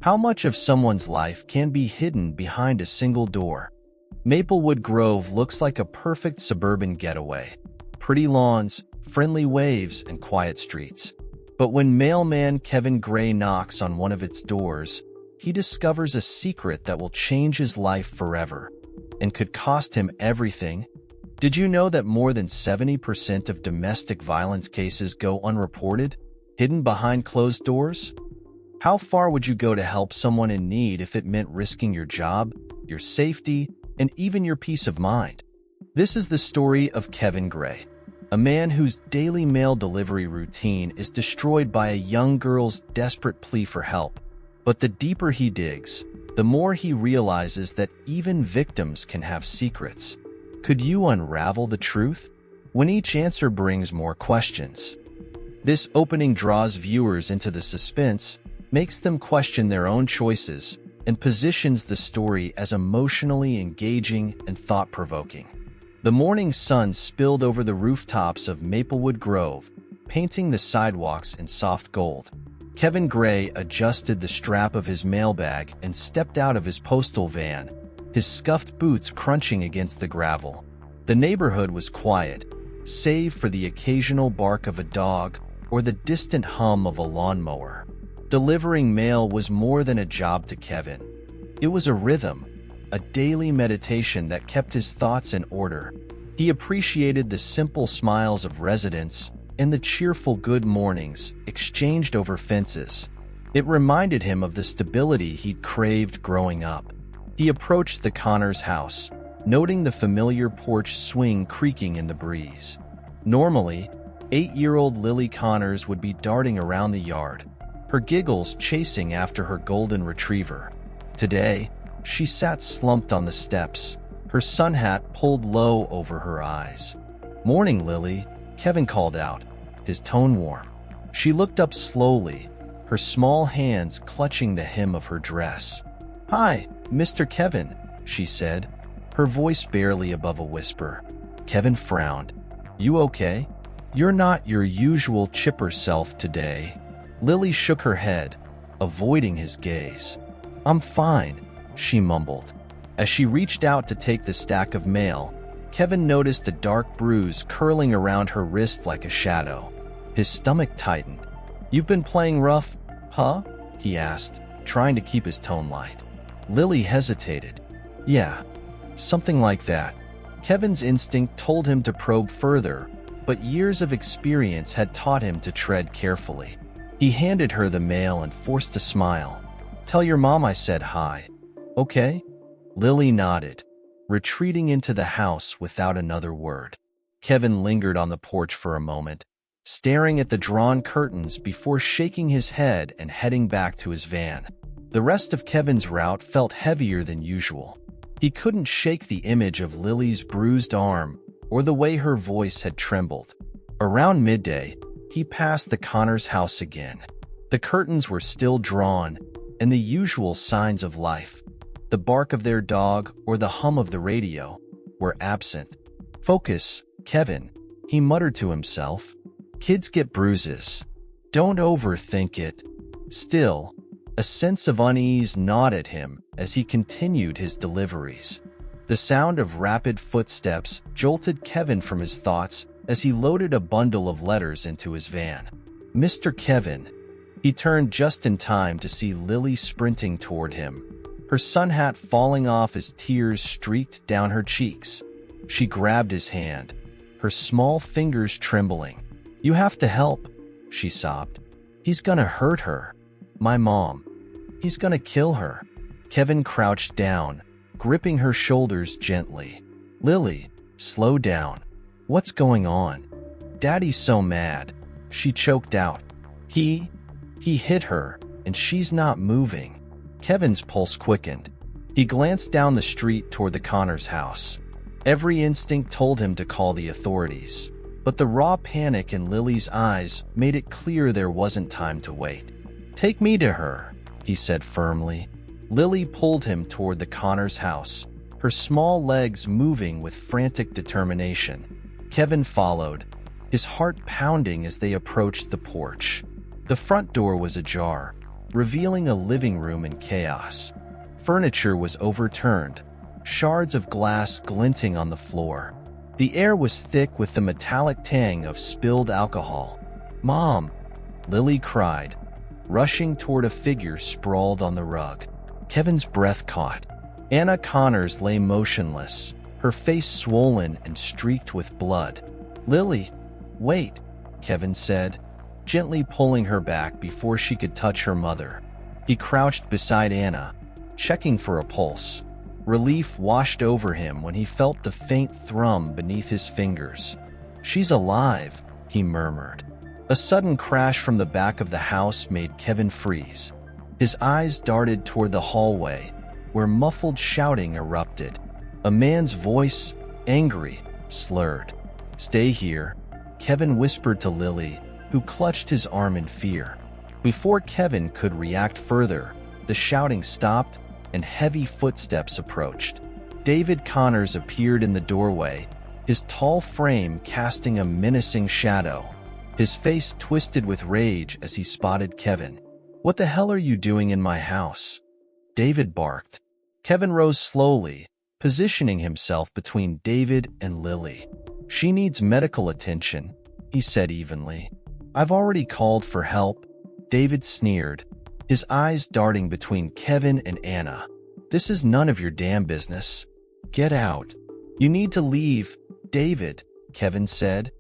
How much of someone's life can be hidden behind a single door? Maplewood Grove looks like a perfect suburban getaway. Pretty lawns, friendly waves, and quiet streets. But when mailman Kevin Gray knocks on one of its doors, he discovers a secret that will change his life forever and could cost him everything. Did you know that more than 70% of domestic violence cases go unreported, hidden behind closed doors? How far would you go to help someone in need if it meant risking your job, your safety, and even your peace of mind? This is the story of Kevin Gray, a man whose daily mail delivery routine is destroyed by a young girl's desperate plea for help. But the deeper he digs, the more he realizes that even victims can have secrets. Could you unravel the truth? When each answer brings more questions. This opening draws viewers into the suspense, makes them question their own choices, and positions the story as emotionally engaging and thought-provoking. The morning sun spilled over the rooftops of Maplewood Grove, painting the sidewalks in soft gold. Kevin Gray adjusted the strap of his mailbag and stepped out of his postal van, his scuffed boots crunching against the gravel. The neighborhood was quiet, save for the occasional bark of a dog or the distant hum of a lawnmower. Delivering mail was more than a job to Kevin. It was a rhythm, a daily meditation that kept his thoughts in order. He appreciated the simple smiles of residents and the cheerful good mornings exchanged over fences. It reminded him of the stability he'd craved growing up. He approached the Connors house, noting the familiar porch swing creaking in the breeze. Normally, 8-year-old Lily Connors would be darting around the yard, her giggles chasing after her golden retriever. Today, she sat slumped on the steps, her sun hat pulled low over her eyes. "Morning, Lily," Kevin called out, his tone warm. She looked up slowly, her small hands clutching the hem of her dress. "Hi, Mr. Kevin," she said, her voice barely above a whisper. Kevin frowned. "You okay? You're not your usual chipper self today." Lily shook her head, avoiding his gaze. "I'm fine," she mumbled. As she reached out to take the stack of mail, Kevin noticed a dark bruise curling around her wrist like a shadow. His stomach tightened. "You've been playing rough, huh?" he asked, trying to keep his tone light. Lily hesitated. "Yeah, something like that." Kevin's instinct told him to probe further, but years of experience had taught him to tread carefully. He handed her the mail and forced a smile. "Tell your mom I said hi. Okay?" Lily nodded, retreating into the house without another word. Kevin lingered on the porch for a moment, staring at the drawn curtains before shaking his head and heading back to his van. The rest of Kevin's route felt heavier than usual. He couldn't shake the image of Lily's bruised arm or the way her voice had trembled. Around midday, he passed the Connors house again. The curtains were still drawn, and the usual signs of life, the bark of their dog or the hum of the radio, were absent. "Focus, Kevin," he muttered to himself. "Kids get bruises. Don't overthink it." Still, a sense of unease gnawed at him as he continued his deliveries. The sound of rapid footsteps jolted Kevin from his thoughts as he loaded a bundle of letters into his van. "Mr. Kevin." He turned just in time to see Lily sprinting toward him, her sun hat falling off as tears streaked down her cheeks. She grabbed his hand, her small fingers trembling. "You have to help," she sobbed. "He's gonna hurt her. My mom. He's gonna kill her." Kevin crouched down, gripping her shoulders gently. "Lily, slow down. What's going on?" "Daddy's so mad," she choked out. He hit her, and she's not moving." Kevin's pulse quickened. He glanced down the street toward the Connors house. Every instinct told him to call the authorities, but the raw panic in Lily's eyes made it clear there wasn't time to wait. "Take me to her," he said firmly. Lily pulled him toward the Connors house, her small legs moving with frantic determination. Kevin followed, his heart pounding as they approached the porch. The front door was ajar, revealing a living room in chaos. Furniture was overturned, shards of glass glinting on the floor. The air was thick with the metallic tang of spilled alcohol. "Mom!" Lily cried, rushing toward a figure sprawled on the rug. Kevin's breath caught. Anna Connors lay motionless, her face swollen and streaked with blood. "Lily, wait," Kevin said, gently pulling her back before she could touch her mother. He crouched beside Anna, checking for a pulse. Relief washed over him when he felt the faint thrum beneath his fingers. "She's alive," he murmured. A sudden crash from the back of the house made Kevin freeze. His eyes darted toward the hallway, where muffled shouting erupted. A man's voice, angry, slurred. "Stay here," Kevin whispered to Lily, who clutched his arm in fear. Before Kevin could react further, the shouting stopped and heavy footsteps approached. David Connors appeared in the doorway, his tall frame casting a menacing shadow. His face twisted with rage as he spotted Kevin. "What the hell are you doing in my house?" David barked. Kevin rose slowly, positioning himself between David and Lily. "She needs medical attention," he said evenly. "I've already called for help," David sneered, his eyes darting between Kevin and Anna. "This is none of your damn business. Get out." "You need to leave, David," Kevin said,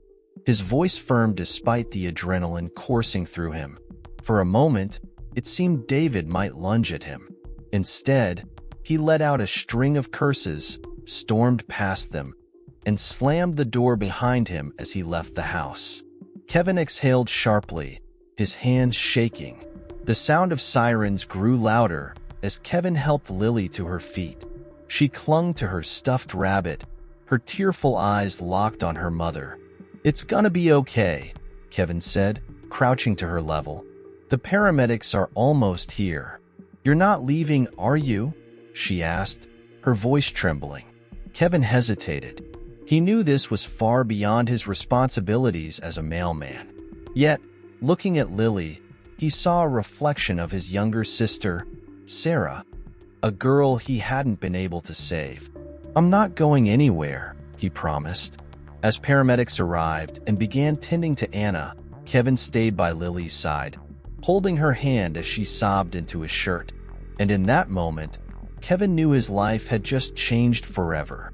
his voice firm despite the adrenaline coursing through him. For a moment, it seemed David might lunge at him. Instead, he let out a string of curses, stormed past them, and slammed the door behind him as he left the house. Kevin exhaled sharply, his hands shaking. The sound of sirens grew louder as Kevin helped Lily to her feet. She clung to her stuffed rabbit, her tearful eyes locked on her mother. "It's gonna be okay," Kevin said, crouching to her level. "The paramedics are almost here." "You're not leaving, are you?" she asked, her voice trembling. Kevin hesitated. He knew this was far beyond his responsibilities as a mailman. Yet, looking at Lily, he saw a reflection of his younger sister, Sarah, a girl he hadn't been able to save. "I'm not going anywhere," he promised. As paramedics arrived and began tending to Anna, Kevin stayed by Lily's side, holding her hand as she sobbed into his shirt. And in that moment, Kevin knew his life had just changed forever.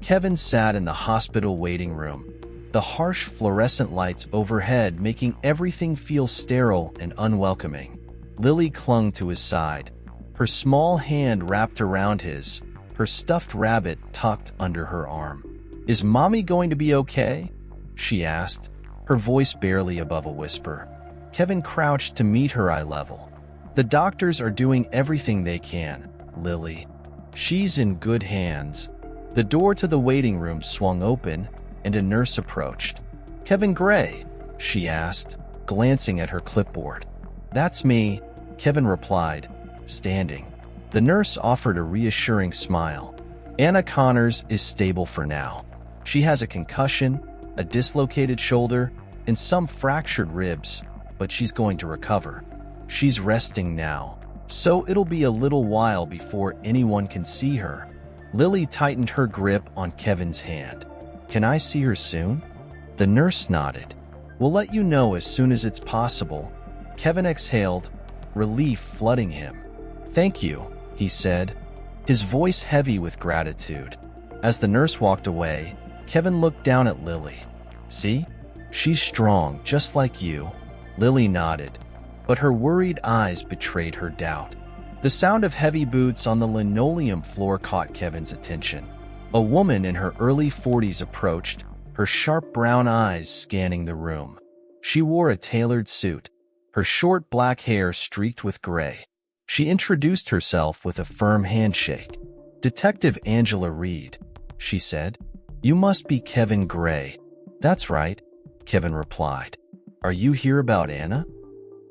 Kevin sat in the hospital waiting room, the harsh fluorescent lights overhead making everything feel sterile and unwelcoming. Lily clung to his side, her small hand wrapped around his, her stuffed rabbit tucked under her arm. "Is Mommy going to be okay?" she asked, her voice barely above a whisper. Kevin crouched to meet her eye level. "The doctors are doing everything they can, Lily. She's in good hands." The door to the waiting room swung open, and a nurse approached. "Kevin Gray?" she asked, glancing at her clipboard. "That's me," Kevin replied, standing. The nurse offered a reassuring smile. "Anna Connors is stable for now. She has a concussion, a dislocated shoulder, and some fractured ribs, but she's going to recover. She's resting now, so it'll be a little while before anyone can see her." Lily tightened her grip on Kevin's hand. "Can I see her soon?" The nurse nodded. "We'll let you know as soon as it's possible." Kevin exhaled, relief flooding him. "Thank you," he said, his voice heavy with gratitude. As the nurse walked away, Kevin looked down at Lily. "See? She's strong, just like you." Lily nodded, but her worried eyes betrayed her doubt. The sound of heavy boots on the linoleum floor caught Kevin's attention. A woman in her early 40s approached, her sharp brown eyes scanning the room. She wore a tailored suit, her short black hair streaked with gray. She introduced herself with a firm handshake. "Detective Angela Reed," she said. "You must be Kevin Gray." "That's right," Kevin replied. "Are you here about Anna?"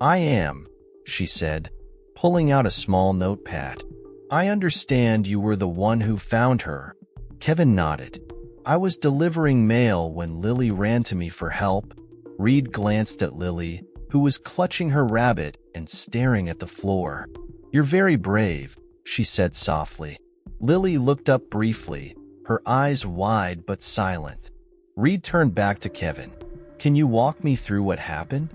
"I am," she said, pulling out a small notepad. "I understand you were the one who found her." Kevin nodded. "I was delivering mail when Lily ran to me for help." Reed glanced at Lily, who was clutching her rabbit and staring at the floor. "You're very brave," she said softly. Lily looked up briefly, her eyes wide but silent. Reed turned back to Kevin. "Can you walk me through what happened?"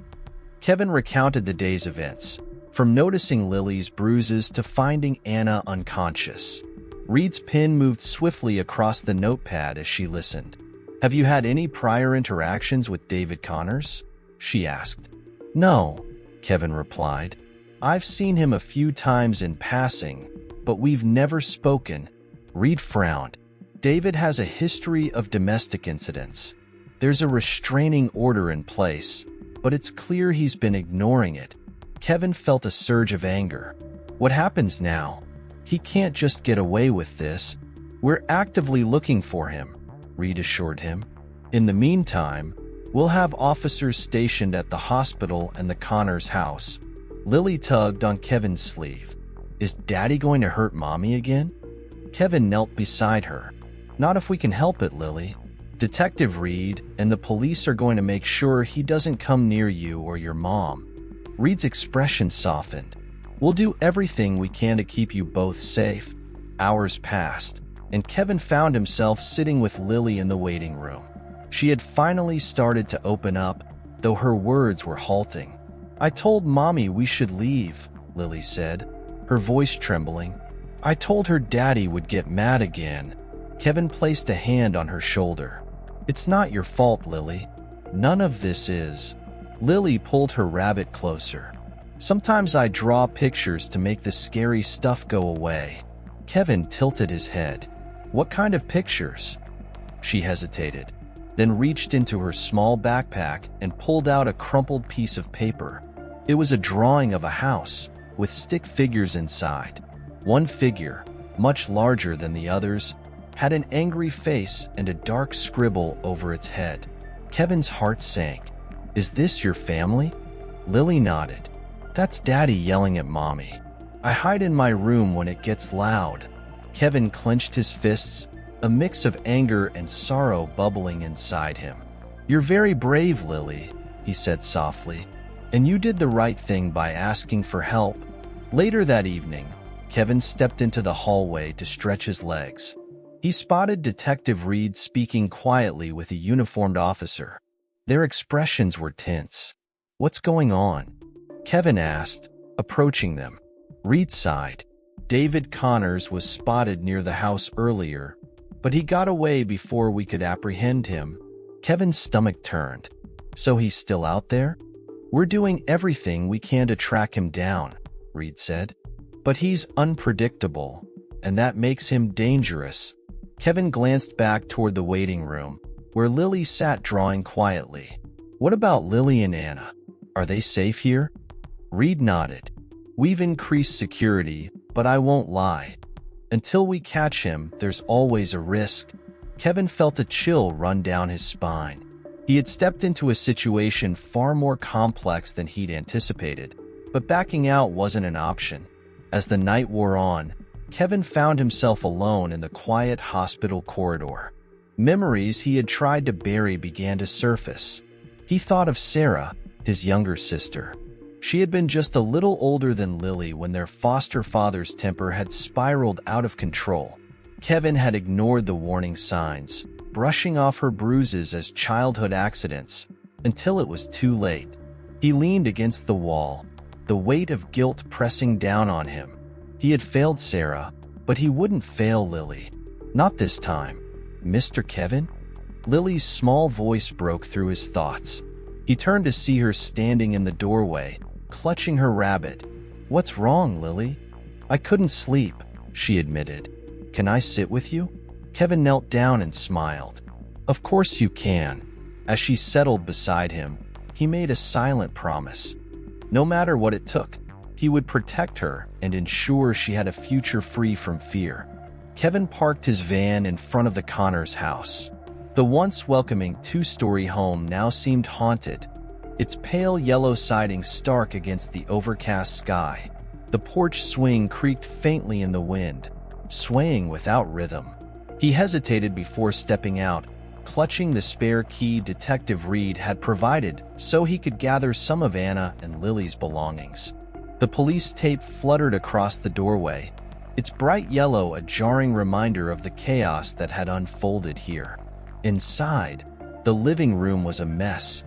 Kevin recounted the day's events, from noticing Lily's bruises to finding Anna unconscious. Reed's pen moved swiftly across the notepad as she listened. "Have you had any prior interactions with David Connors?" she asked. "No," Kevin replied. "I've seen him a few times in passing, but we've never spoken." Reed frowned. "David has a history of domestic incidents. There's a restraining order in place, but it's clear he's been ignoring it." Kevin felt a surge of anger. "What happens now? He can't just get away with this. We're actively looking for him," Reed assured him. "In the meantime, we'll have officers stationed at the hospital and the Connors house." Lily tugged on Kevin's sleeve. "Is Daddy going to hurt Mommy again?" Kevin knelt beside her. "Not if we can help it, Lily. Detective Reed and the police are going to make sure he doesn't come near you or your mom." Reed's expression softened. "We'll do everything we can to keep you both safe." Hours passed, and Kevin found himself sitting with Lily in the waiting room. She had finally started to open up, though her words were halting. "I told Mommy we should leave," Lily said, her voice trembling. "I told her Daddy would get mad again." Kevin placed a hand on her shoulder. "It's not your fault, Lily. None of this is." Lily pulled her rabbit closer. "Sometimes I draw pictures to make the scary stuff go away." Kevin tilted his head. "What kind of pictures?" She hesitated, then reached into her small backpack and pulled out a crumpled piece of paper. It was a drawing of a house, with stick figures inside. One figure, much larger than the others, had an angry face and a dark scribble over its head. Kevin's heart sank. "Is this your family?" Lily nodded. "That's Daddy yelling at Mommy. I hide in my room when it gets loud." Kevin clenched his fists, a mix of anger and sorrow bubbling inside him. "You're very brave, Lily," he said softly, "and you did the right thing by asking for help." Later that evening, Kevin stepped into the hallway to stretch his legs. He spotted Detective Reed speaking quietly with a uniformed officer. Their expressions were tense. "What's going on?" Kevin asked, approaching them. Reed sighed. "David Connors was spotted near the house earlier, but he got away before we could apprehend him." Kevin's stomach turned. "So he's still out there?" "We're doing everything we can to track him down," Reed said. "But he's unpredictable, and that makes him dangerous." Kevin glanced back toward the waiting room, where Lily sat drawing quietly. "What about Lily and Anna? Are they safe here?" Reed nodded. "We've increased security, but I won't lie. Until we catch him, there's always a risk." Kevin felt a chill run down his spine. He had stepped into a situation far more complex than he'd anticipated, but backing out wasn't an option. As the night wore on, Kevin found himself alone in the quiet hospital corridor. Memories he had tried to bury began to surface. He thought of Sarah, his younger sister. She had been just a little older than Lily when their foster father's temper had spiraled out of control. Kevin had ignored the warning signs, brushing off her bruises as childhood accidents, until it was too late. He leaned against the wall, the weight of guilt pressing down on him. He had failed Sarah, but he wouldn't fail Lily. Not this time. "Mr. Kevin?" Lily's small voice broke through his thoughts. He turned to see her standing in the doorway, clutching her rabbit. "What's wrong, Lily?" "I couldn't sleep," she admitted. "Can I sit with you?" Kevin knelt down and smiled. "Of course you can." As she settled beside him, he made a silent promise. No matter what it took, he would protect her and ensure she had a future free from fear. Kevin parked his van in front of the Connors house. The once welcoming two-story home now seemed haunted, its pale yellow siding stark against the overcast sky. The porch swing creaked faintly in the wind, swaying without rhythm. He hesitated before stepping out, clutching the spare key Detective Reed had provided so he could gather some of Anna and Lily's belongings. The police tape fluttered across the doorway, its bright yellow a jarring reminder of the chaos that had unfolded here. Inside, the living room was a mess.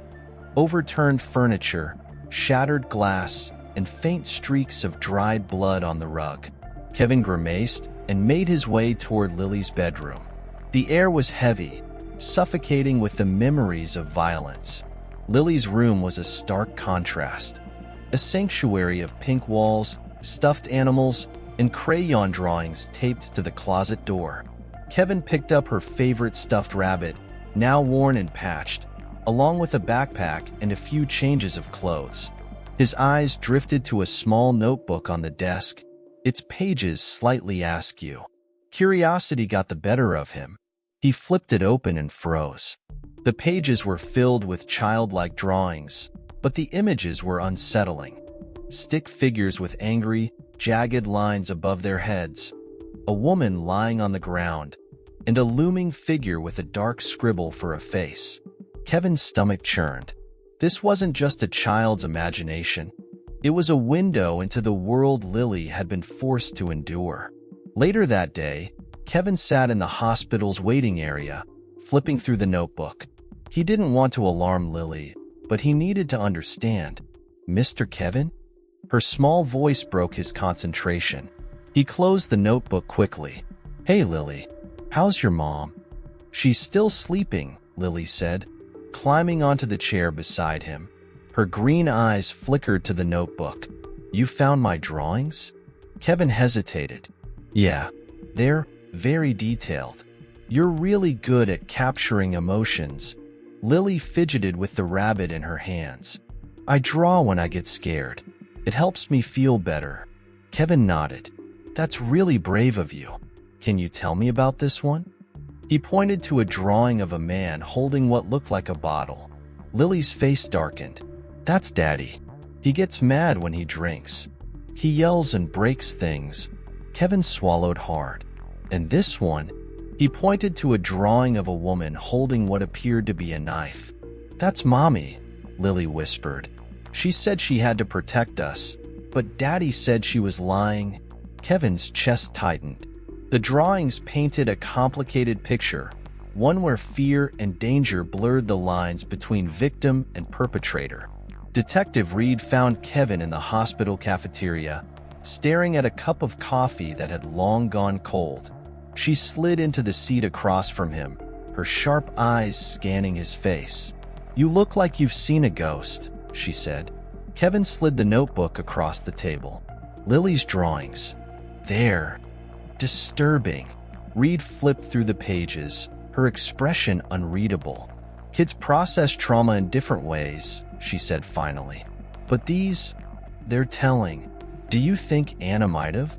Overturned furniture, shattered glass, and faint streaks of dried blood on the rug. Kevin grimaced and made his way toward Lily's bedroom. The air was heavy, suffocating with the memories of violence. Lily's room was a stark contrast. A sanctuary of pink walls, stuffed animals, and crayon drawings taped to the closet door. Kevin picked up her favorite stuffed rabbit, now worn and patched, along with a backpack and a few changes of clothes. His eyes drifted to a small notebook on the desk, its pages slightly askew. Curiosity got the better of him. He flipped it open and froze. The pages were filled with childlike drawings, but the images were unsettling. Stick figures with angry, jagged lines above their heads, a woman lying on the ground, and a looming figure with a dark scribble for a face. Kevin's stomach churned. This wasn't just a child's imagination. It was a window into the world Lily had been forced to endure. Later that day, Kevin sat in the hospital's waiting area, flipping through the notebook. He didn't want to alarm Lily, but he needed to understand. "Mr. Kevin?" Her small voice broke his concentration. He closed the notebook quickly. "Hey, Lily. How's your mom?" "She's still sleeping," Lily said, climbing onto the chair beside him. Her green eyes flickered to the notebook. "You found my drawings?" Kevin hesitated. "Yeah, they're very detailed. You're really good at capturing emotions." Lily fidgeted with the rabbit in her hands. "I draw when I get scared. It helps me feel better." Kevin nodded. "That's really brave of you. Can you tell me about this one?" He pointed to a drawing of a man holding what looked like a bottle. Lily's face darkened. "That's Daddy. He gets mad when he drinks. He yells and breaks things." Kevin swallowed hard. "And this one?" He pointed to a drawing of a woman holding what appeared to be a knife. "That's Mommy," Lily whispered. "She said she had to protect us, but Daddy said she was lying." Kevin's chest tightened. The drawings painted a complicated picture, one where fear and danger blurred the lines between victim and perpetrator. Detective Reed found Kevin in the hospital cafeteria, staring at a cup of coffee that had long gone cold. She slid into the seat across from him, her sharp eyes scanning his face. "You look like you've seen a ghost," she said. Kevin slid the notebook across the table. "Lily's drawings. They're disturbing." Reed flipped through the pages, her expression unreadable. "Kids process trauma in different ways," she said finally. "But they're telling. Do you think Anna might have?"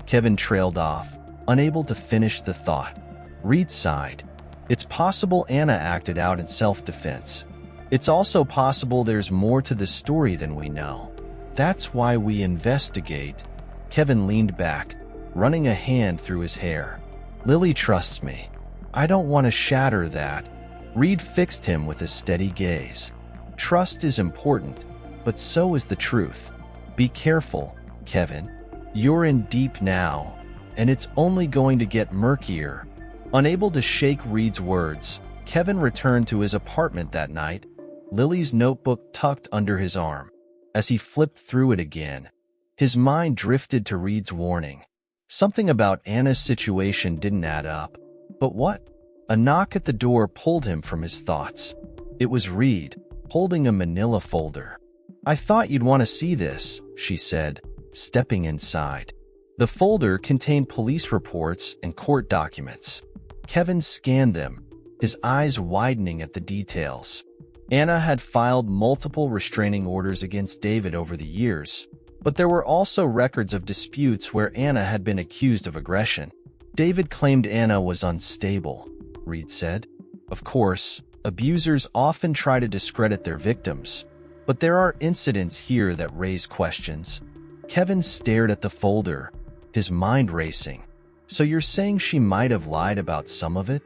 Kevin trailed off, unable to finish the thought. Reed sighed. "It's possible Anna acted out in self-defense. It's also possible there's more to the story than we know. That's why we investigate." Kevin leaned back, running a hand through his hair. "Lily trusts me. I don't want to shatter that." Reed fixed him with a steady gaze. "Trust is important, but so is the truth. Be careful, Kevin. You're in deep now, and it's only going to get murkier." Unable to shake Reed's words, Kevin returned to his apartment that night, Lily's notebook tucked under his arm. As he flipped through it again, his mind drifted to Reed's warning. Something about Anna's situation didn't add up. But what? A knock at the door pulled him from his thoughts. It was Reed, holding a manila folder. "I thought you'd want to see this," she said, stepping inside. The folder contained police reports and court documents. Kevin scanned them, his eyes widening at the details. Anna had filed multiple restraining orders against David over the years, but there were also records of disputes where Anna had been accused of aggression. David claimed Anna was unstable, Reed said. Of course, abusers often try to discredit their victims, but there are incidents here that raise questions. Kevin stared at the folder, his mind racing. "So you're saying she might have lied about some of it?"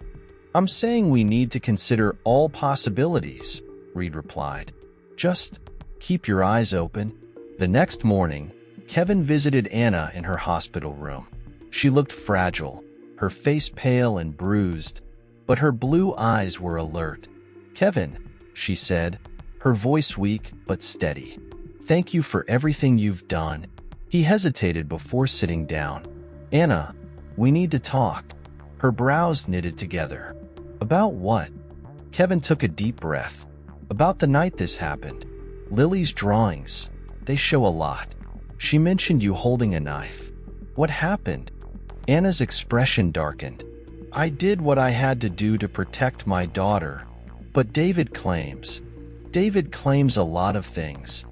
"I'm saying we need to consider all possibilities," Reed replied. "Just keep your eyes open." The next morning, Kevin visited Anna in her hospital room. She looked fragile, her face pale and bruised, but her blue eyes were alert. "Kevin," she said, her voice weak but steady. "Thank you for everything you've done." He hesitated before sitting down. "Anna, we need to talk." Her brows knitted together. "About what?" Kevin took a deep breath. "About the night this happened. Lily's drawings. They show a lot. She mentioned you holding a knife. What happened?" Anna's expression darkened. "I did what I had to do to protect my daughter. But David claims a lot of things."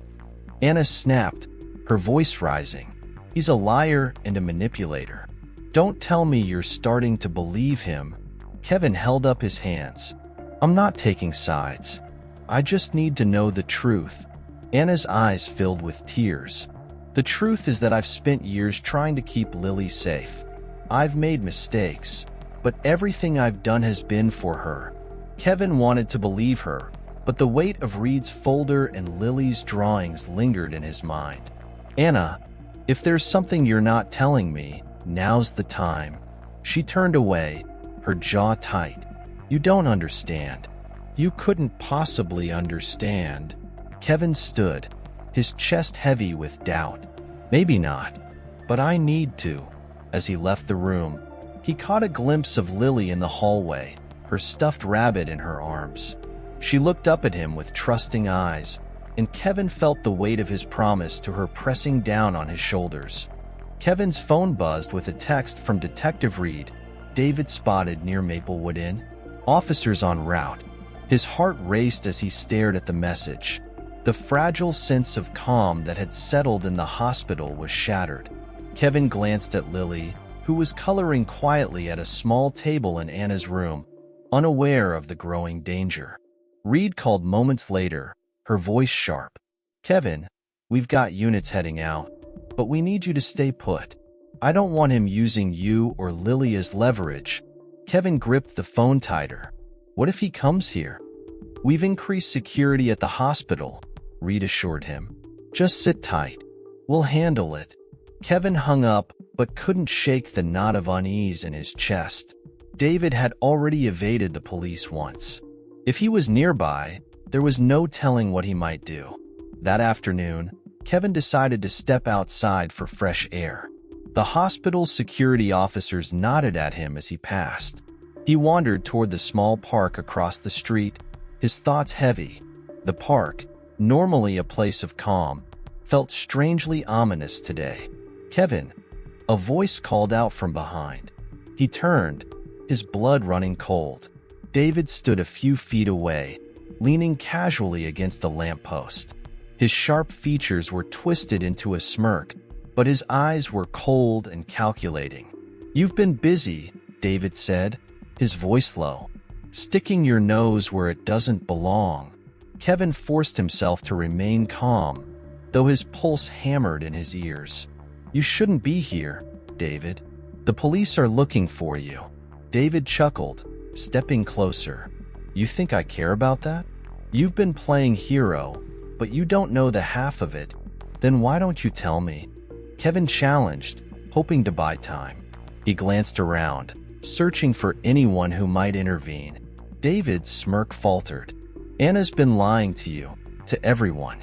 Anna snapped, her voice rising. "He's a liar and a manipulator. Don't tell me you're starting to believe him." Kevin held up his hands. "I'm not taking sides. I just need to know the truth." Anna's eyes filled with tears. "The truth is that I've spent years trying to keep Lily safe. I've made mistakes, but everything I've done has been for her." Kevin wanted to believe her, but the weight of Reed's folder and Lily's drawings lingered in his mind. "Anna, if there's something you're not telling me, now's the time." She turned away, her jaw tight. "You don't understand. You couldn't possibly understand." Kevin stood, his chest heavy with doubt. "Maybe not, but I need to." As he left the room, he caught a glimpse of Lily in the hallway, her stuffed rabbit in her arms. She looked up at him with trusting eyes, and Kevin felt the weight of his promise to her pressing down on his shoulders. Kevin's phone buzzed with a text from Detective Reed. "David spotted near Maplewood Inn. Officers en route." His heart raced as he stared at the message. The fragile sense of calm that had settled in the hospital was shattered. Kevin glanced at Lily, who was coloring quietly at a small table in Anna's room, unaware of the growing danger. Reed called moments later, her voice sharp. "Kevin, we've got units heading out, but we need you to stay put. I don't want him using you or Lily as leverage." Kevin gripped the phone tighter. "What if he comes here?" "We've increased security at the hospital," Reed assured him. "Just sit tight. We'll handle it." Kevin hung up, but couldn't shake the knot of unease in his chest. David had already evaded the police once. If he was nearby, there was no telling what he might do. That afternoon, Kevin decided to step outside for fresh air. The hospital's security officers nodded at him as he passed. He wandered toward the small park across the street, his thoughts heavy. The park, normally a place of calm, felt strangely ominous today. "Kevin," a voice called out from behind. He turned, his blood running cold. David stood a few feet away, leaning casually against a lamppost. His sharp features were twisted into a smirk, but his eyes were cold and calculating. "You've been busy," David said, his voice low, "sticking your nose where it doesn't belong." Kevin forced himself to remain calm, though his pulse hammered in his ears. "You shouldn't be here, David. The police are looking for you." David chuckled, stepping closer. "You think I care about that? You've been playing hero, but you don't know the half of it. Then why don't you tell me?" Kevin challenged, hoping to buy time. He glanced around, searching for anyone who might intervene. David's smirk faltered. "Anna's been lying to you, to everyone.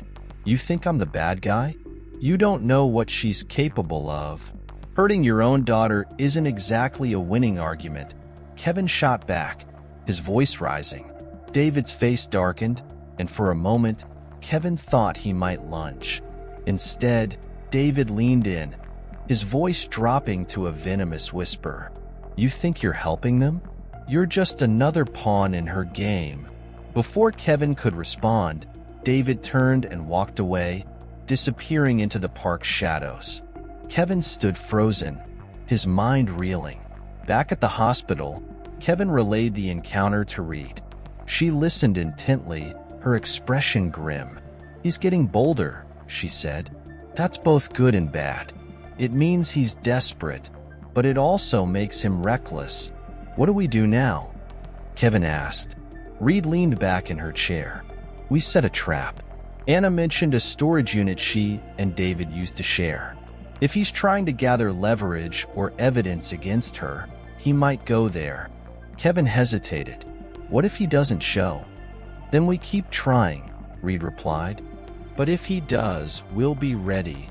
You think I'm the bad guy? You don't know what she's capable of. Hurting your own daughter isn't exactly a winning argument." Kevin shot back, his voice rising. David's face darkened, and for a moment, Kevin thought he might lunge. Instead, David leaned in, his voice dropping to a venomous whisper. "You think you're helping them? You're just another pawn in her game." Before Kevin could respond, David turned and walked away, disappearing into the park's shadows. Kevin stood frozen, his mind reeling. Back at the hospital, Kevin relayed the encounter to Reed. She listened intently, her expression grim. "He's getting bolder," she said. "That's both good and bad. It means he's desperate, but it also makes him reckless." "What do we do now?" Kevin asked. Reed leaned back in her chair. "We set a trap. Anna mentioned a storage unit she and David used to share. If he's trying to gather leverage or evidence against her, he might go there. Kevin hesitated. What if he doesn't show? Then we keep trying, Reed replied. But if he does, we'll be ready.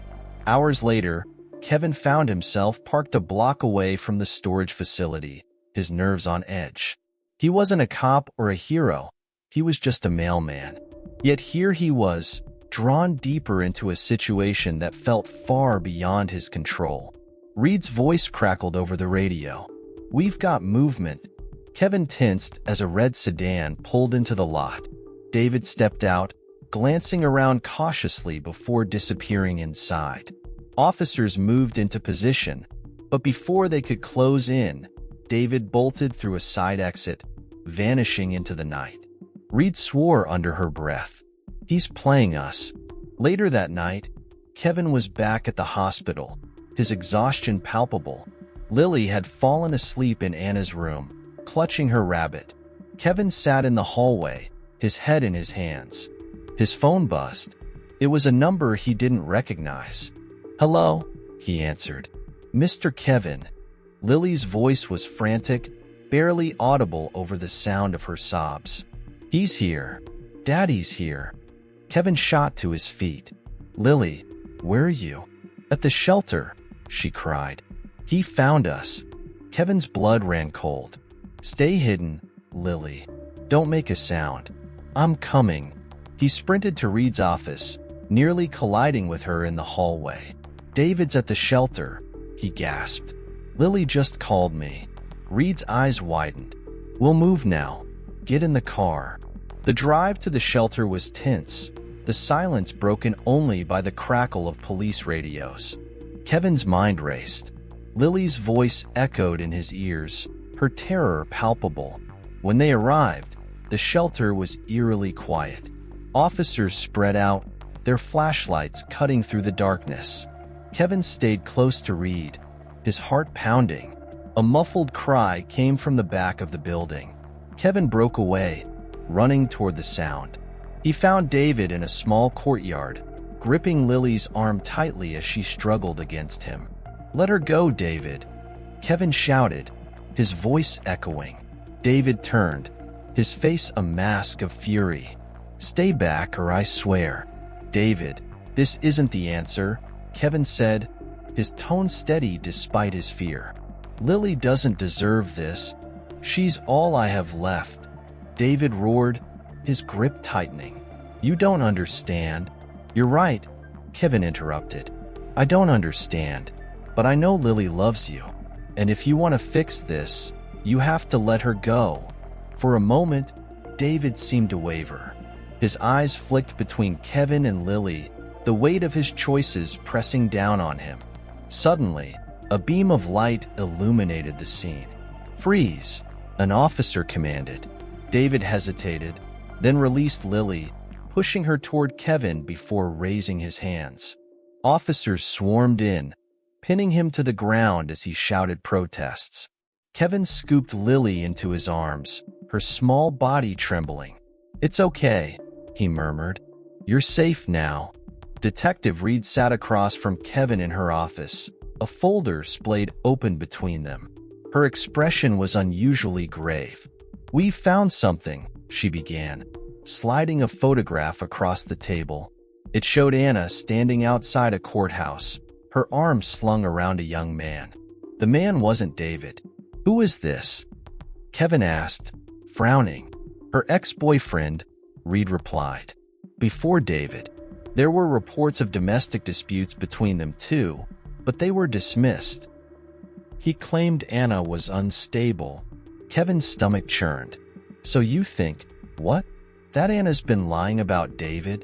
Hours later, Kevin found himself parked a block away from the storage facility, his nerves on edge. He wasn't a cop or a hero. He was just a mailman. Yet here he was, drawn deeper into a situation that felt far beyond his control. Reed's voice crackled over the radio. We've got movement. Kevin tensed as a red sedan pulled into the lot. David stepped out, glancing around cautiously before disappearing inside. Officers moved into position, but before they could close in, David bolted through a side exit, vanishing into the night. Reed swore under her breath. He's playing us. Later that night, Kevin was back at the hospital, his exhaustion palpable. Lily had fallen asleep in Anna's room, clutching her rabbit. Kevin sat in the hallway, his head in his hands. His phone buzzed. It was a number he didn't recognize. "Hello," he answered. "Mr. Kevin." Lily's voice was frantic, barely audible over the sound of her sobs. "He's here. Daddy's here." Kevin shot to his feet. "Lily, where are you?" "At the shelter," she cried. "He found us." Kevin's blood ran cold. "Stay hidden, Lily. Don't make a sound. I'm coming." He sprinted to Reed's office, nearly colliding with her in the hallway. "David's at the shelter," he gasped. "Lily just called me." Reed's eyes widened. "We'll move now. Get in the car." The drive to the shelter was tense, the silence broken only by the crackle of police radios. Kevin's mind raced. Lily's voice echoed in his ears, her terror palpable. When they arrived, the shelter was eerily quiet. Officers spread out, their flashlights cutting through the darkness. Kevin stayed close to Reed, his heart pounding. A muffled cry came from the back of the building. Kevin broke away, running toward the sound. He found David in a small courtyard, gripping Lily's arm tightly as she struggled against him. "Let her go, David," Kevin shouted, his voice echoing. David turned, his face a mask of fury. "Stay back or I swear." "David, this isn't the answer," Kevin said, his tone steady despite his fear. "Lily doesn't deserve this. She's all I have left." David roared, his grip tightening. "You don't understand." "You're right," Kevin interrupted. "I don't understand, but I know Lily loves you. And if you want to fix this, you have to let her go." For a moment, David seemed to waver. His eyes flicked between Kevin and Lily, the weight of his choices pressing down on him. Suddenly, a beam of light illuminated the scene. "Freeze," an officer commanded. David hesitated, then released Lily, pushing her toward Kevin before raising his hands. Officers swarmed in, pinning him to the ground as he shouted protests. Kevin scooped Lily into his arms, her small body trembling. "It's okay," he murmured. "You're safe now." Detective Reed sat across from Kevin in her office, a folder splayed open between them. Her expression was unusually grave. "We found something," she began, sliding a photograph across the table. It showed Anna standing outside a courthouse, her arms slung around a young man. The man wasn't David. "Who is this?" Kevin asked, frowning. "Her ex-boyfriend," Reed replied. "Before David. There were reports of domestic disputes between them too, but they were dismissed." He claimed Anna was unstable. Kevin's stomach churned. "So you think, what? That Anna's been lying about David?"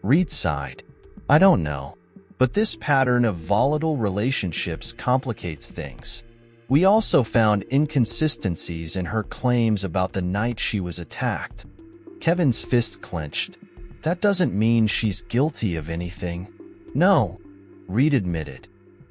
Reed sighed. "I don't know. But this pattern of volatile relationships complicates things. We also found inconsistencies in her claims about the night she was attacked." Kevin's fist clenched. "That doesn't mean she's guilty of anything." "No," Reed admitted.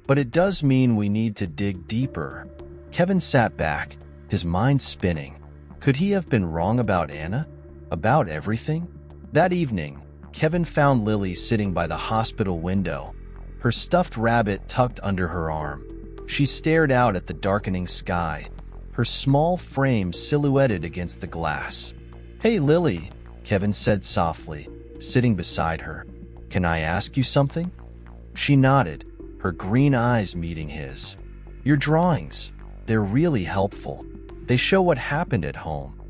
"But it does mean we need to dig deeper." Kevin sat back, his mind spinning. Could he have been wrong about Anna? About everything? That evening, Kevin found Lily sitting by the hospital window, her stuffed rabbit tucked under her arm. She stared out at the darkening sky, her small frame silhouetted against the glass. "Hey, Lily," Kevin said softly, sitting beside her. "Can I ask you something?" She nodded, her green eyes meeting his. "Your drawings, they're really helpful. They show what happened at home.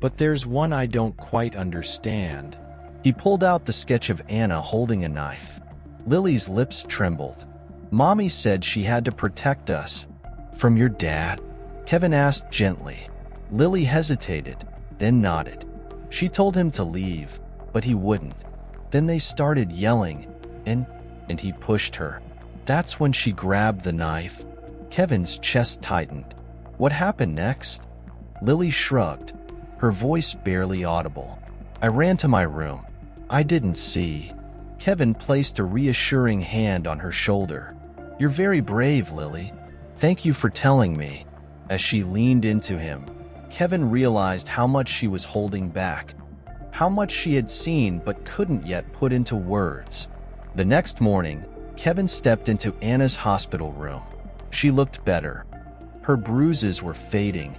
But there's one I don't quite understand." He pulled out the sketch of Anna holding a knife. Lily's lips trembled. "Mommy said she had to protect us." "From your dad?" Kevin asked gently. Lily hesitated, then nodded. "She told him to leave, but he wouldn't. Then they started yelling, and he pushed her. That's when she grabbed the knife." Kevin's chest tightened. "What happened next?" Lily shrugged, her voice barely audible. "I ran to my room. I didn't see." Kevin placed a reassuring hand on her shoulder. "You're very brave, Lily. Thank you for telling me." As she leaned into him, Kevin realized how much she was holding back, how much she had seen but couldn't yet put into words. The next morning, Kevin stepped into Anna's hospital room. She looked better. Her bruises were fading,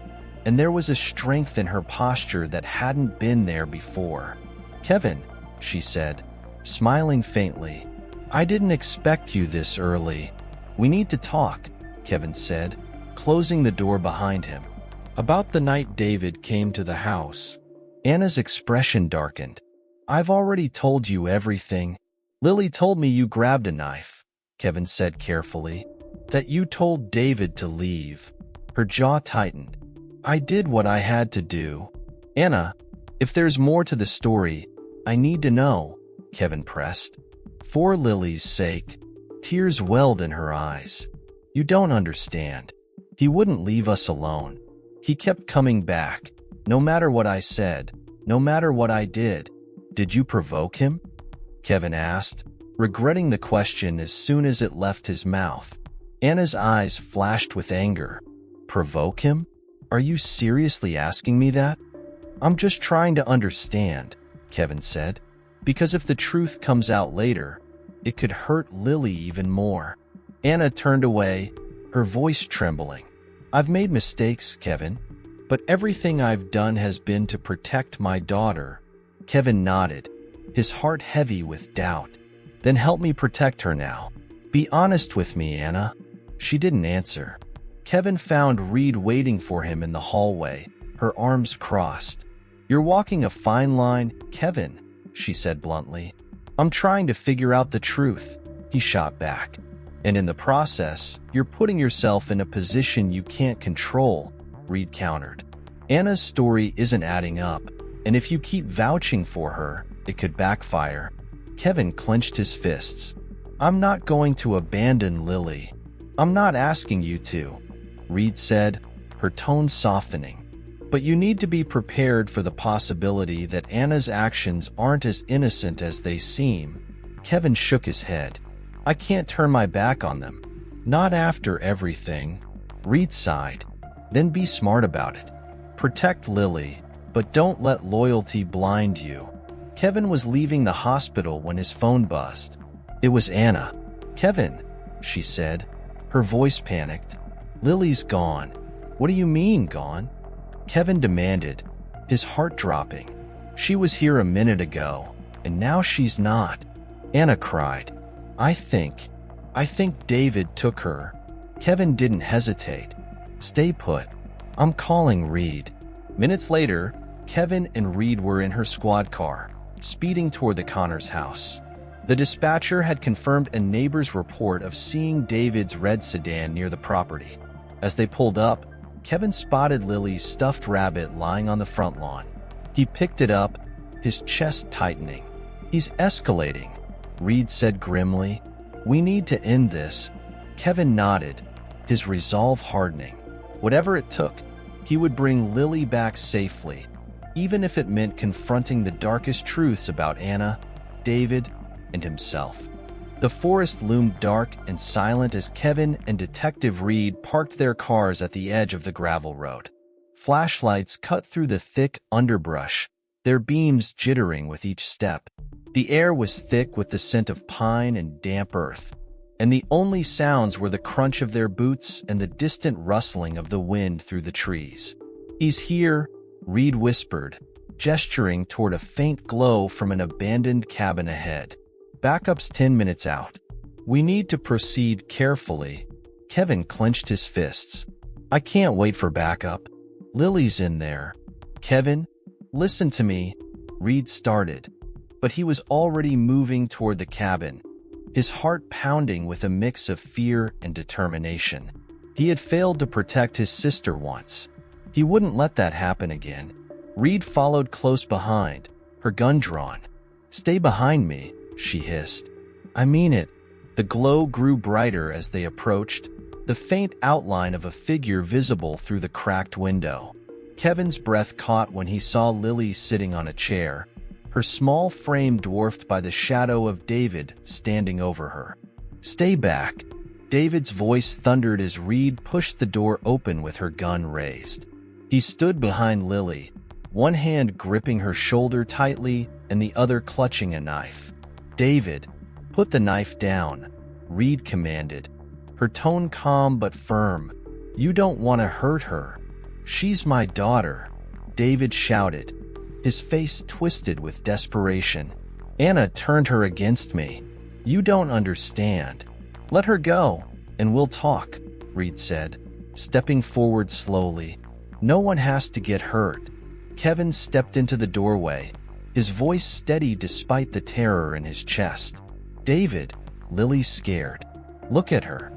and there was a strength in her posture that hadn't been there before. "Kevin," she said, smiling faintly, "I didn't expect you this early." "We need to talk," Kevin said, closing the door behind him. "About the night David came to the house." Anna's expression darkened. "I've already told you everything. Lily told me you grabbed a knife," Kevin said carefully, "that you told David to leave." Her jaw tightened. "I did what I had to do." "Anna, if there's more to the story, I need to know," Kevin pressed. For Lily's sake. Tears welled in her eyes. "You don't understand. He wouldn't leave us alone. He kept coming back, no matter what I said, no matter what I did." "Did you provoke him?" Kevin asked, regretting the question as soon as it left his mouth. Anna's eyes flashed with anger. "Provoke him? Are you seriously asking me that?" "I'm just trying to understand," Kevin said, "because if the truth comes out later, it could hurt Lily even more." Anna turned away, her voice trembling. "I've made mistakes, Kevin, but everything I've done has been to protect my daughter." Kevin nodded, his heart heavy with doubt. "Then help me protect her now. Be honest with me, Anna." She didn't answer. Kevin found Reed waiting for him in the hallway, her arms crossed. "You're walking a fine line, Kevin," she said bluntly. "I'm trying to figure out the truth," he shot back. "And in the process, you're putting yourself in a position you can't control," Reed countered. "Anna's story isn't adding up, and if you keep vouching for her, it could backfire." Kevin clenched his fists. "I'm not going to abandon Lily. I'm not asking you to," Reed said, her tone softening. "But you need to be prepared for the possibility that Anna's actions aren't as innocent as they seem." Kevin shook his head. "I can't turn my back on them. Not after everything." Reed sighed. "Then be smart about it. Protect Lily, but don't let loyalty blind you." Kevin was leaving the hospital when his phone buzzed. It was Anna. "Kevin," she said, her voice panicked. "Lily's gone." "What do you mean, gone?" Kevin demanded, his heart dropping. "She was here a minute ago, and now she's not." Anna cried. I think David took her." Kevin didn't hesitate. "Stay put. I'm calling Reed." Minutes later, Kevin and Reed were in her squad car, speeding toward the Connors house. The dispatcher had confirmed a neighbor's report of seeing David's red sedan near the property. As they pulled up, Kevin spotted Lily's stuffed rabbit lying on the front lawn. He picked it up, his chest tightening. "He's escalating," Reed said grimly. "We need to end this." Kevin nodded, his resolve hardening. Whatever it took, he would bring Lily back safely, even if it meant confronting the darkest truths about Anna, David, and himself. The forest loomed dark and silent as Kevin and Detective Reed parked their cars at the edge of the gravel road. Flashlights cut through the thick underbrush, their beams jittering with each step. The air was thick with the scent of pine and damp earth. and the only sounds were the crunch of their boots and the distant rustling of the wind through the trees. "He's here," Reed whispered, gesturing toward a faint glow from an abandoned cabin ahead. "Backup's 10 minutes out. We need to proceed carefully." Kevin clenched his fists. "I can't wait for backup. Lily's in there." "Kevin, listen to me," Reed started, but he was already moving toward the cabin, his heart pounding with a mix of fear and determination. He had failed to protect his sister once. He wouldn't let that happen again. Reed followed close behind, her gun drawn. "Stay behind me," she hissed. "I mean it." The glow grew brighter as they approached, the faint outline of a figure visible through the cracked window. Kevin's breath caught when he saw Lily sitting on a chair, her small frame dwarfed by the shadow of David standing over her. "Stay back," David's voice thundered as Reed pushed the door open with her gun raised. He stood behind Lily, one hand gripping her shoulder tightly and the other clutching a knife. "David, put the knife down," Reed commanded, her tone calm but firm. "You don't want to hurt her." "She's my daughter," David shouted, his face twisted with desperation. "Anna turned her against me. You don't understand." "Let her go, and we'll talk," Reed said, stepping forward slowly. "No one has to get hurt." Kevin stepped into the doorway, his voice steady despite the terror in his chest. "David," Lily's scared. "Look at her.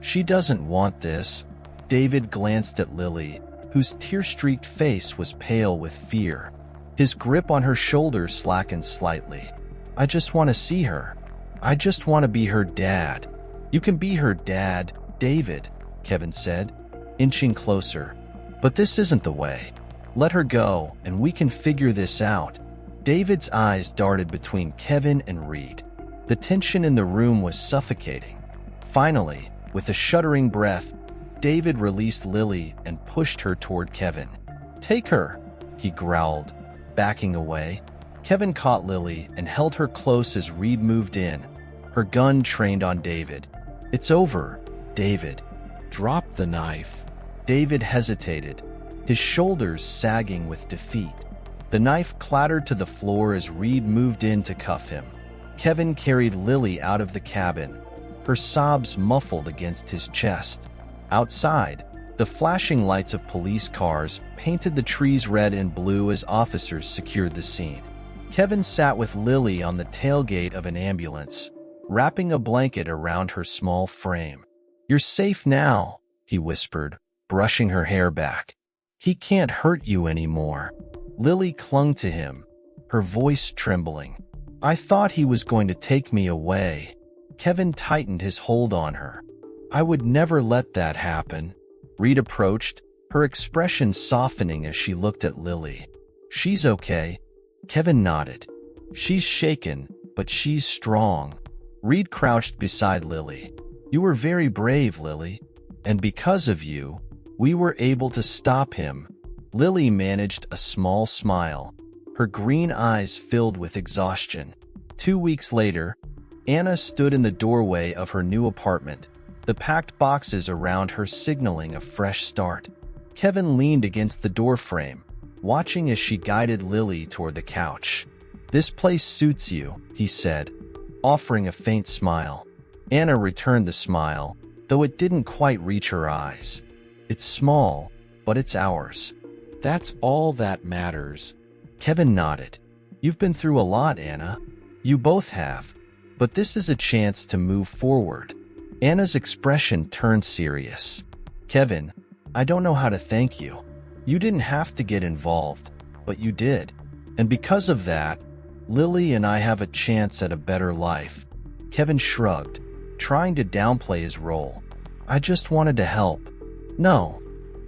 She doesn't want this." David glanced at Lily, whose tear-streaked face was pale with fear. His grip on her shoulder slackened slightly. "I just want to see her. I just want to be her dad." "You can be her dad, David," Kevin said, inching closer. "But this isn't the way. Let her go, and we can figure this out." David's eyes darted between Kevin and Reed. The tension in the room was suffocating. Finally, with a shuddering breath, David released Lily and pushed her toward Kevin. "Take her," he growled, backing away. Kevin caught Lily and held her close as Reed moved in, her gun trained on David. "It's over, David." "Drop the knife." David hesitated, his shoulders sagging with defeat. The knife clattered to the floor as Reed moved in to cuff him. Kevin carried Lily out of the cabin, her sobs muffled against his chest. Outside, the flashing lights of police cars painted the trees red and blue as officers secured the scene. Kevin sat with Lily on the tailgate of an ambulance, wrapping a blanket around her small frame. "You're safe now," he whispered, brushing her hair back. "He can't hurt you anymore." Lily clung to him, her voice trembling. "I thought he was going to take me away." Kevin tightened his hold on her. "I would never let that happen." Reed approached, her expression softening as she looked at Lily. "She's okay." Kevin nodded. "She's shaken, but she's strong." Reed crouched beside Lily. "You were very brave, Lily. And because of you, we were able to stop him." Lily managed a small smile, her green eyes filled with exhaustion. 2 weeks later, Anna stood in the doorway of her new apartment, the packed boxes around her signaling a fresh start. Kevin leaned against the doorframe, watching as she guided Lily toward the couch. "This place suits you," he said, offering a faint smile. Anna returned the smile, though it didn't quite reach her eyes. "It's small, but it's ours. That's all that matters." Kevin nodded. "You've been through a lot, Anna. You both have. But this is a chance to move forward." Anna's expression turned serious. "Kevin, I don't know how to thank you. You didn't have to get involved, but you did. And because of that, Lily and I have a chance at a better life." Kevin shrugged, trying to downplay his role. "I just wanted to help." "No,"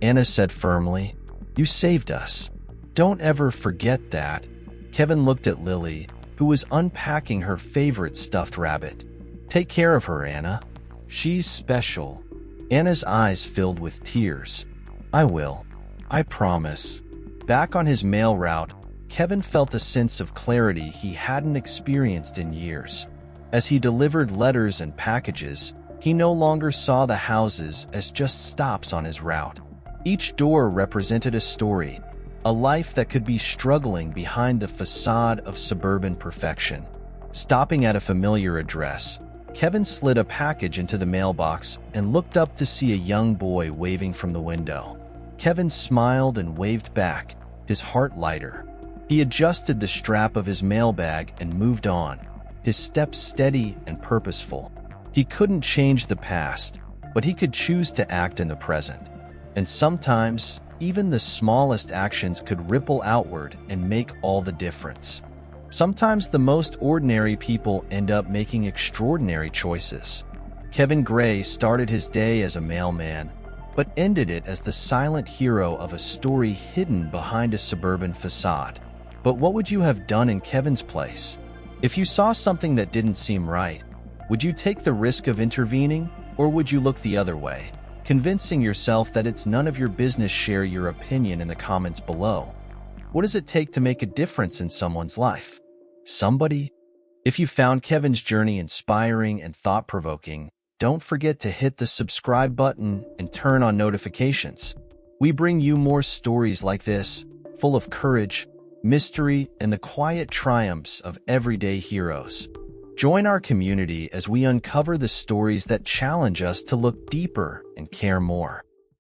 Anna said firmly. "You saved us. Don't ever forget that." Kevin looked at Lily, who was unpacking her favorite stuffed rabbit. "Take care of her, Anna. She's special." Anna's eyes filled with tears. "I will. I promise." Back on his mail route, Kevin felt a sense of clarity he hadn't experienced in years. As he delivered letters and packages, he no longer saw the houses as just stops on his route. Each door represented a story, a life that could be struggling behind the facade of suburban perfection. Stopping at a familiar address, Kevin slid a package into the mailbox and looked up to see a young boy waving from the window. Kevin smiled and waved back, his heart lighter. He adjusted the strap of his mailbag and moved on, his steps steady and purposeful. He couldn't change the past, but he could choose to act in the present. And sometimes, even the smallest actions could ripple outward and make all the difference. Sometimes the most ordinary people end up making extraordinary choices. Kevin Gray started his day as a mailman, but ended it as the silent hero of a story hidden behind a suburban facade. But what would you have done in Kevin's place? If you saw something that didn't seem right, would you take the risk of intervening, or would you look the other way, convincing yourself that it's none of your business? Share your opinion in the comments below. What does it take to make a difference in someone's life? Somebody? If you found Kevin's journey inspiring and thought-provoking, don't forget to hit the subscribe button and turn on notifications. We bring you more stories like this, full of courage, mystery, and the quiet triumphs of everyday heroes. Join our community as we uncover the stories that challenge us to look deeper and care more.